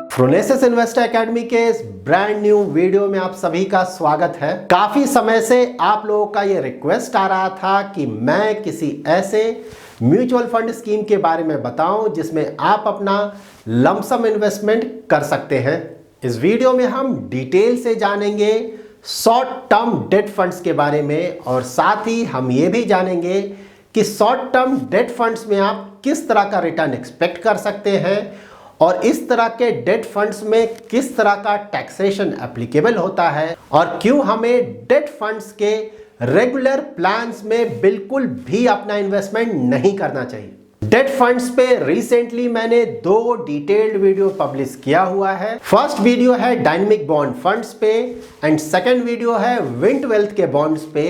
Phronesis investor academy के इस brand new video में आप सभी का स्वागत है। काफी समय से आप लोगों का ये रिक्वेस्ट आ रहा था कि मैं किसी ऐसे म्यूचुअल फंड स्कीम के बारे में बताऊं जिसमें आप अपना लमसम इन्वेस्टमेंट कर सकते हैं। इस वीडियो में हम डिटेल से जानेंगे शॉर्ट टर्म डेट फंड्स के बारे में और साथ ही हम ये भी जानेंगे कि शॉर्ट टर्म डेट फंड्स में आप किस तरह का रिटर्न एक्सपेक्ट कर सकते हैं और इस तरह के डेट फंड्स में किस तरह का टैक्सेशन एप्लीकेबल होता है और क्यों हमें डेट फंड्स के रेगुलर प्लान्स में बिल्कुल भी अपना इन्वेस्टमेंट नहीं करना चाहिए। डेट फंड्स पे रिसेंटली मैंने 2 डिटेल्ड वीडियो पब्लिश किया हुआ है। फर्स्ट वीडियो है डायनेमिक बॉन्ड फंड्स पे एंड सेकंड वीडियो है विंट वेल्थ के बॉन्ड्स पे।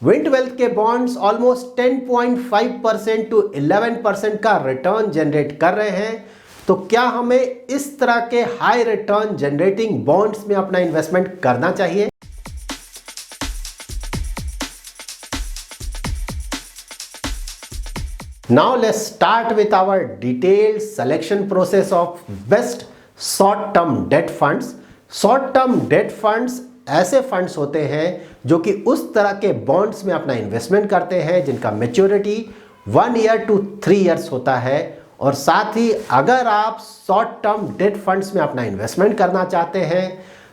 विंट वेल्थ के बॉन्ड्स ऑलमोस्ट 10.5% टू 11% का रिटर्न जनरेट कर रहे हैं, तो क्या हमें इस तरह के हाई रिटर्न जनरेटिंग बॉन्ड्स में अपना इन्वेस्टमेंट करना चाहिए? Now let's start with our detailed selection process of best short-term debt funds. Short-term debt funds ऐसे फंड्स होते हैं जो कि उस तरह के बॉन्ड्स में अपना इन्वेस्टमेंट करते हैं जिनका मैच्योरिटी 1 ईयर टू 3 इयर्स होता है। और साथ ही अगर आप शॉर्ट टर्म डेट फंड्स में अपना इन्वेस्टमेंट करना चाहते हैं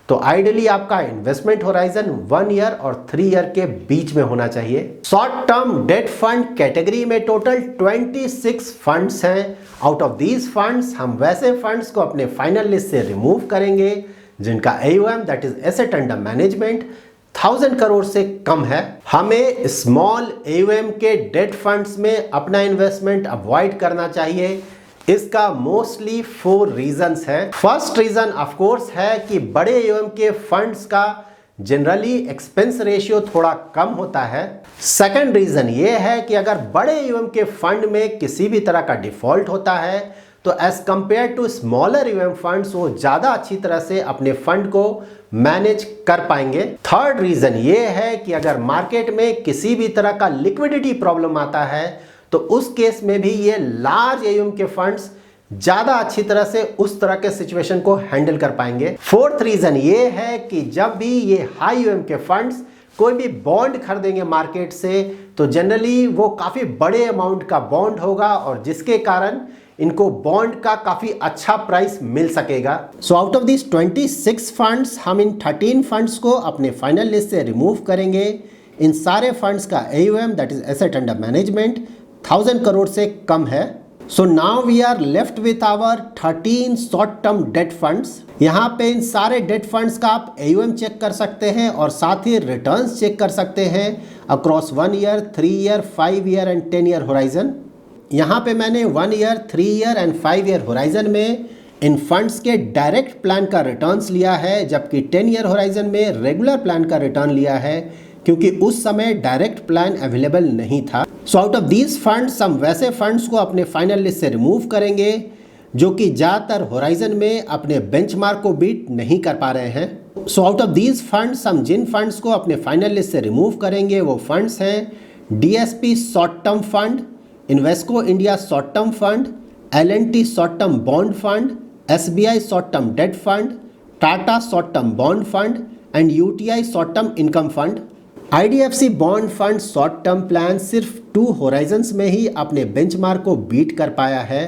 तो आइडियली आपका इन्वेस्टमेंट होराइजन 1 ईयर और 3 ईयर के बीच में होना चाहिए। Short term debt fund category में टोटल 26 फंड्स हैं। आउट ऑफ दीज फंड्स हम वैसे फंड्स को अपने फाइनल लिस्ट से रिमूव करेंगे जिनका AUM that is asset under management 1000 crore से कम है। हमें स्मॉल AUM के डेट फंड्स में अपना इन्वेस्टमेंट अवॉइड करना चाहिए। इसका मोस्टली 4 रीजंस है। फर्स्ट रीजन ऑफ कोर्स है कि बड़े AUM के फंड्स का जनरली एक्सपेंस रेशियो थोड़ा कम होता है। सेकंड रीजन ये है कि अगर बड़े AUM के फंड में किसी भी तरह का डिफॉल्ट होता है तो as compare to smaller AUM funds वो ज़्यादा अच्छी तरह से अपने फंड को मैनेज कर पाएंगे। थर्ड रीजन ये है कि अगर मार्केट में किसी भी तरह का लिक्विडिटी प्रॉब्लम आता है तो उस केस में भी ये लार्ज AUM के फंड्स ज़्यादा अच्छी तरह से उस तरह के सिचुएशन को हैंडल कर पाएंगे। फोर्थ रीजन ये है कि जब भी ये हाई AUM के फंड्स कोई भी बॉन्ड खरीदेंगे मार्केट से तो जनरली वो काफ़ी बड़े अमाउंट का बॉन्ड होगा और जिसके कारण इनको बॉन्ड का काफ़ी अच्छा प्राइस मिल सकेगा। So out of this 26 funds हम इन 13 फंड्स को अपने फाइनल लिस्ट से रिमूव करेंगे। इन सारे फंड्स का AUM that is asset under management 1000 crore से कम है। So now we are left with our 13 short term debt funds. यहाँ पे इन सारे डेट फंड्स का आप AUM चेक कर सकते हैं और साथ ही रिटर्न्स चेक कर सकते हैं across 1 year, 3 year, 5 year and 10 year horizon. यहाँ पे मैंने 1 year, 3 year and 5 year horizon में इन फंड्स के डायरेक्ट प्लान का रिटर्न्स लिया है, जबकि 10 ईयर होराइजन में रेगुलर प्लान का रिटर्न लिया है क्योंकि उस समय डायरेक्ट प्लान अवेलेबल नहीं था। So out of these funds हम वैसे फंड्स को अपने फाइनल लिस्ट से रिमूव करेंगे जो कि ज़्यादातर होराइजन में अपने बेंचमार्क को बीट नहीं कर पा रहे हैं। So out of these funds हम जिन फंड्स को अपने फाइनल लिस्ट से रिमूव करेंगे वो फंड्स हैं DSP short term fund, Invesco India short term fund, L&T short term bond fund, SBI short term debt fund, Tata short term bond fund and UTI short term income fund. IDFC bond fund short term plan सिर्फ 2 Horizons में ही अपने benchmark को beat कर पाया है,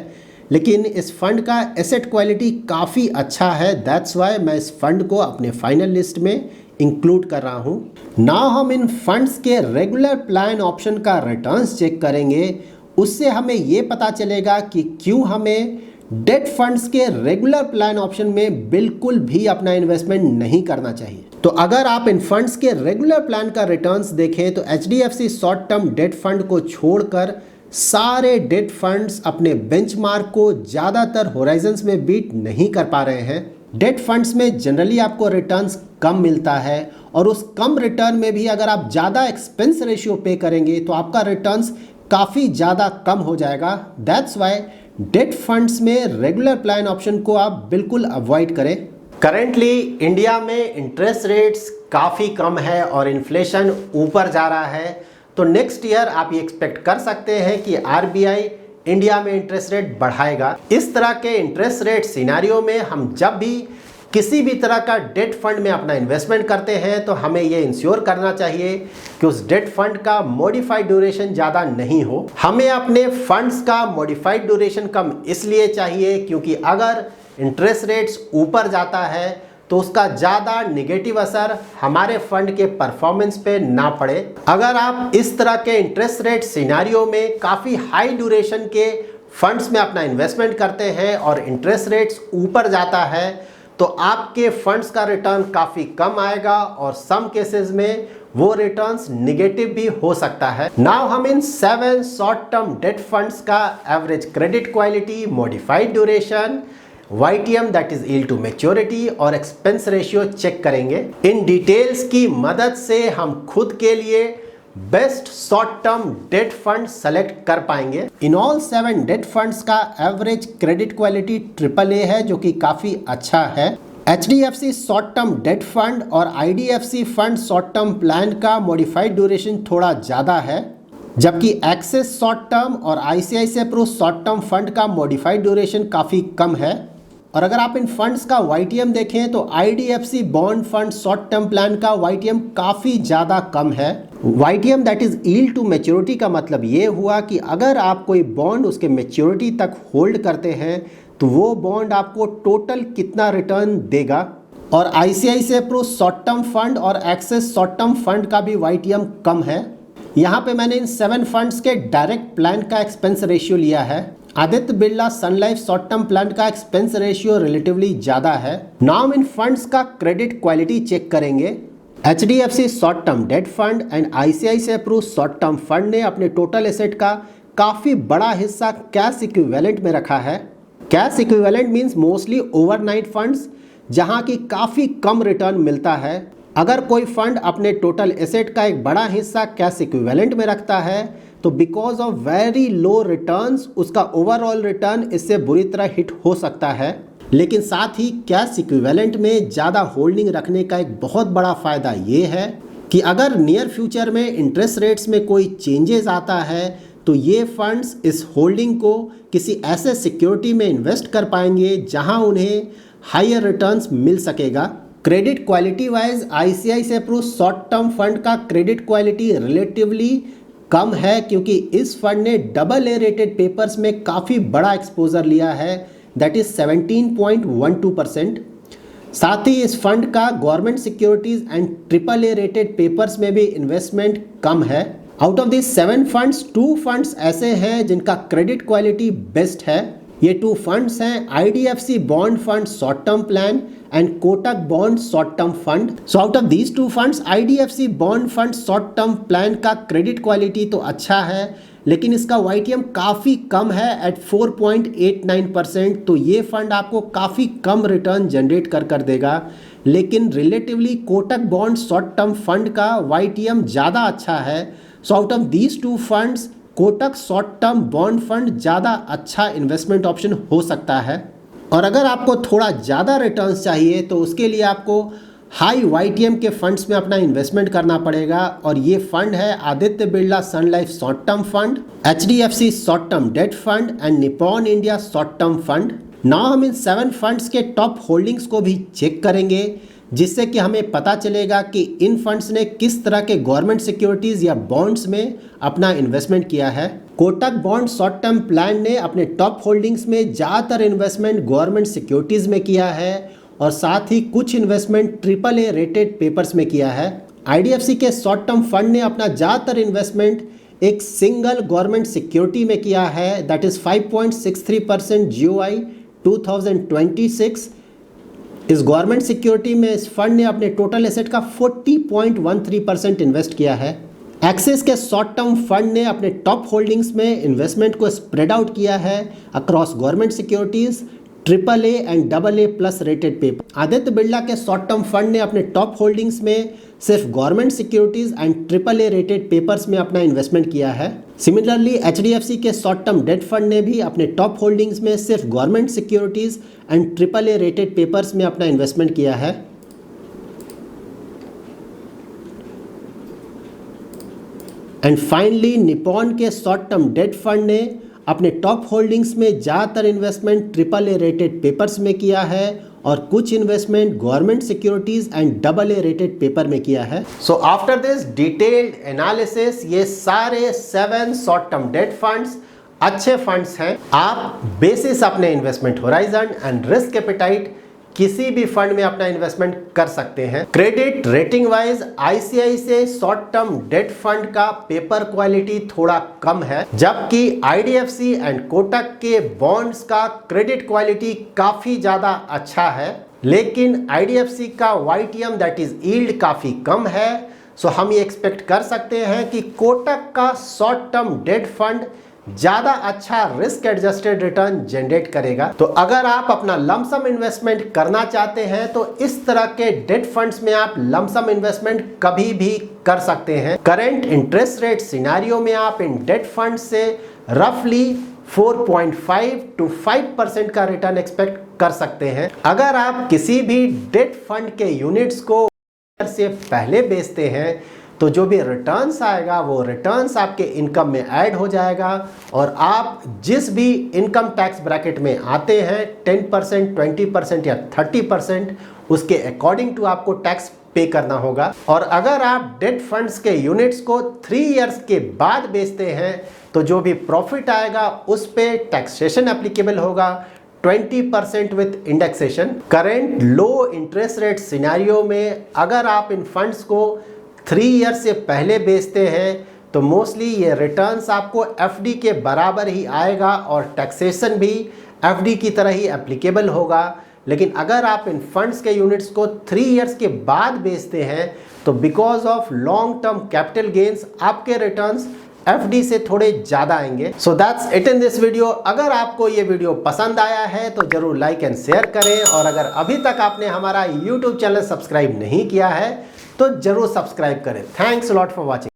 लेकिन इस fund का एसेट क्वालिटी काफ़ी अच्छा है। दैट्स वाई मैं इस फंड को अपने फाइनल लिस्ट में इंक्लूड कर रहा हूँ। नाउ हम इन फंड्स के रेगुलर प्लान ऑप्शन का रिटर्न्स चेक करेंगे। उससे हमें ये पता चलेगा कि क्यों हमें डेट फंड्स के रेगुलर प्लान ऑप्शन में बिल्कुल भी अपना इन्वेस्टमेंट नहीं करना चाहिए। तो अगर आप इन फंड्स के रेगुलर प्लान का रिटर्न्स देखें तो HDFC short term debt fund को छोड़कर सारे डेट फंड्स अपने बेंचमार्क को ज़्यादातर होराइजन्स में बीट नहीं कर पा रहे हैं। डेट फंड्स में जनरली आपको रिटर्न्स कम मिलता है और उस कम रिटर्न में भी अगर आप ज़्यादा एक्सपेंस रेशियो पे करेंगे तो आपका रिटर्न्स काफ़ी ज़्यादा कम हो जाएगा। दैट्स वाई डेट फंड्स में रेगुलर प्लान ऑप्शन को आप बिल्कुल अवॉइड करें। करेंटली इंडिया में इंटरेस्ट रेट्स काफ़ी कम है और इन्फ्लेशन ऊपर जा रहा है, तो नेक्स्ट ईयर आप ये एक्सपेक्ट कर सकते हैं कि RBI इंडिया में इंटरेस्ट रेट बढ़ाएगा। इस तरह के इंटरेस्ट रेट सिनेरियो में हम जब भी किसी भी तरह का डेट फंड में अपना इन्वेस्टमेंट करते हैं तो हमें ये इंश्योर करना चाहिए कि उस डेट फंड का मॉडिफाइड ड्यूरेशन ज़्यादा नहीं हो। हमें अपने फंड्स का मॉडिफाइड ड्यूरेशन कम इसलिए चाहिए क्योंकि अगर इंटरेस्ट रेट्स ऊपर जाता है तो उसका ज़्यादा नेगेटिव असर हमारे फंड के परफॉर्मेंस पे ना पड़े। अगर आप इस तरह के इंटरेस्ट रेट सिनेरियो में काफ़ी हाई ड्यूरेशन के फंड्स में अपना इन्वेस्टमेंट करते हैं और इंटरेस्ट रेट्स ऊपर जाता है तो आपके फंड्स का रिटर्न काफ़ी कम आएगा और सम केसेस में वो रिटर्न्स निगेटिव भी हो सकता है। नाउ हम इन 7 शॉर्ट टर्म डेट फंड्स का average credit quality, modified duration, YTM that is yield to maturity और एक्सपेंस रेशियो चेक करेंगे। इन डिटेल्स की मदद से हम खुद के लिए best short term debt fund select कर पाएंगे। इन ऑल 7 डेट फंड्स का एवरेज क्रेडिट क्वालिटी AAA है जो कि काफी अच्छा है। HDFC short term debt fund और IDFC fund short term plan का मॉडिफाइड ड्यूरेशन थोड़ा ज्यादा है, जबकि एक्सिस शॉर्ट टर्म और ICICI Pru short term fund का मॉडिफाइड ड्यूरेशन काफी कम है। और अगर आप इन फंड्स का YTM देखें तो IDFC bond fund short term plan का YTM काफ़ी ज़्यादा कम है। YTM that is yield to maturity का मतलब ये हुआ कि अगर आप कोई बॉन्ड उसके मैच्योरिटी तक होल्ड करते हैं तो वो बॉन्ड आपको टोटल कितना रिटर्न देगा। और ICICI Pru short term fund और एक्सिस शॉर्ट टर्म फंड का भी YTM कम है। यहाँ पे मैंने इन 7 फंड्स के डायरेक्ट प्लान का एक्सपेंस रेशियो लिया है। आदित्य बिरला सन लाइफ शॉर्ट टर्म प्लान का एक्सपेंस रेशियो रिलेटिवली ज़्यादा है। नाउ इन फंड्स का क्रेडिट क्वालिटी चेक करेंगे। HDFC short term debt fund and ICICI Pru short term fund ने अपने टोटल एसेट का काफ़ी बड़ा हिस्सा कैश इक्विवेलेंट में रखा है। Cash equivalent means mostly overnight funds जहाँ की काफ़ी कम रिटर्न मिलता है। अगर कोई फंड अपने टोटल एसेट का एक बड़ा हिस्सा कैश इक्विवेलेंट में रखता है तो because of very low returns उसका ओवरऑल रिटर्न इससे बुरी तरह हिट हो सकता है। लेकिन साथ ही कैश इक्विवेलेंट में ज़्यादा होल्डिंग रखने का एक बहुत बड़ा फ़ायदा ये है कि अगर नियर फ्यूचर में इंटरेस्ट रेट्स में कोई चेंजेस आता है तो ये फंड्स इस होल्डिंग को किसी ऐसे सिक्योरिटी में इन्वेस्ट कर पाएंगे जहां उन्हें हायर रिटर्न्स मिल सकेगा। Credit quality wise ICICI Pru short term fund का क्रेडिट क्वालिटी रिलेटिवली कम है क्योंकि इस फंड ने AA रेटेड पेपर्स में काफ़ी बड़ा एक्सपोजर लिया है दैट इज 17.12%। साथ ही इस फंड का government securities and AAA rated papers में भी इन्वेस्टमेंट कम है। Out of this 7 funds 2 funds ऐसे हैं जिनका क्रेडिट क्वालिटी बेस्ट है। ये 2 फंड्स हैं IDFC bond fund short term plan and Kotak bond short term fund. So out of these 2 funds IDFC bond fund short term plan का credit quality तो अच्छा है लेकिन इसका YTM काफ़ी कम है एट 4.89%। तो ये फंड आपको काफ़ी कम रिटर्न जनरेट कर देगा। लेकिन relatively Kotak bond short term fund का YTM ज़्यादा अच्छा है। So out of these 2 funds Kotak short term bond fund ज़्यादा अच्छा इन्वेस्टमेंट ऑप्शन हो सकता है। और अगर आपको थोड़ा ज़्यादा रिटर्न्स चाहिए तो उसके लिए आपको हाई YTM के फंड्स में अपना इन्वेस्टमेंट करना पड़ेगा और ये फंड है आदित्य बिरला सन life short term fund, HDFC short term debt fund and Nippon India short term fund. Now हम इन 7 फंड्स के टॉप होल्डिंग्स को भी चेक करेंगे जिससे कि हमें पता चलेगा कि इन फंड्स ने किस तरह के गवर्नमेंट सिक्योरिटीज़ या बॉन्ड्स में अपना इन्वेस्टमेंट किया है। Kotak bond short term plan ने अपने टॉप होल्डिंग्स में ज़्यादातर इन्वेस्टमेंट गवर्नमेंट सिक्योरिटीज़ में किया है और साथ ही कुछ इन्वेस्टमेंट AAA रेटेड पेपर्स में किया है। IDFC के शॉर्ट टर्म फंड ने अपना ज़्यादातर इन्वेस्टमेंट एक सिंगल गवर्नमेंट सिक्योरिटी में किया है दैट इज़ 5.63% GOI 2026। इस गवर्नमेंट सिक्योरिटी में इस फंड ने अपने टोटल एसेट का 40.13% इन्वेस्ट किया है। एक्सिस के शॉर्ट टर्म फंड ने अपने टॉप होल्डिंग्स में इन्वेस्टमेंट को स्प्रेड आउट किया है across government securities, AAA and AA plus rated paper. Aditya Birla के शॉर्ट टर्म फंड ने अपने टॉप होल्डिंग्स में सिर्फ government securities and AAA rated papers में अपना इन्वेस्टमेंट किया है। सिमिलरली HDFC के शॉर्ट टर्म डेट फंड ने भी अपने टॉप होल्डिंग्स में सिर्फ government securities and AAA rated papers में अपना इन्वेस्टमेंट किया है। एंड फाइनली निपॉन के शॉर्ट टर्म डेट फंड ने अपने टॉप होल्डिंग्स में ज़्यादातर इन्वेस्टमेंट AAA रेटेड पेपर्स में किया है और कुछ investment government securities and AA rated paper में किया है। So after this detailed analysis ये सारे 7 शॉर्ट टर्म डेट फंड्स अच्छे फंड्स हैं। आप बेसिस अपने investment horizon and risk appetite किसी भी फंड में अपना इन्वेस्टमेंट कर सकते हैं। Credit rating wise ICICI short term debt fund का पेपर क्वालिटी थोड़ा कम है, जबकि IDFC एंड कोटक के बॉन्ड्स का क्रेडिट क्वालिटी काफी ज्यादा अच्छा है। लेकिन IDFC का YTM दैट इज यील्ड काफी कम है। सो हम ये एक्सपेक्ट कर सकते हैं कि कोटक का शॉर्ट टर्म डेट फंड ज्यादा अच्छा रिस्क एडजस्टेड रिटर्न जनरेट करेगा। तो अगर आप अपना लमसम इन्वेस्टमेंट करना चाहते हैं तो इस तरह के डेट फंड्स में आप लमसम इन्वेस्टमेंट कभी भी कर सकते हैं। करंट इंटरेस्ट रेट सिनेरियो में आप इन डेट फंड से रफली 4.5 to 5% का रिटर्न एक्सपेक्ट कर सकते हैं। अगर आप किसी भी डेट फंड के यूनिट्स को से पहले बेचते हैं तो जो भी रिटर्न्स आएगा वो रिटर्न्स आपके इनकम में ऐड हो जाएगा और आप जिस भी इनकम टैक्स ब्रैकेट में आते हैं 10%, 20% या 30% उसके अकॉर्डिंग टू आपको टैक्स पे करना होगा। और अगर आप डेट फंड्स के यूनिट्स को 3 इयर्स के बाद बेचते हैं तो जो भी प्रॉफिट आएगा उस पे टैक्सेशन एप्लीकेबल होगा 20% with indexation. Current low interest rate scenario में अगर आप इन फंड्स को 3 इयर्स से पहले बेचते हैं तो मोस्टली ये रिटर्न्स आपको FD के बराबर ही आएगा और टैक्सेशन भी FD की तरह ही एप्लीकेबल होगा। लेकिन अगर आप इन फंड्स के यूनिट्स को 3 इयर्स के बाद बेचते हैं तो because of long term capital gains आपके रिटर्न्स FD से थोड़े ज़्यादा आएंगे। So that's it in this video. अगर आपको ये वीडियो पसंद आया है तो जरूर लाइक एंड शेयर करें और अगर अभी तक आपने हमारा YouTube चैनल सब्सक्राइब नहीं किया है तो जरूर सब्सक्राइब करें। Thanks a lot for watching.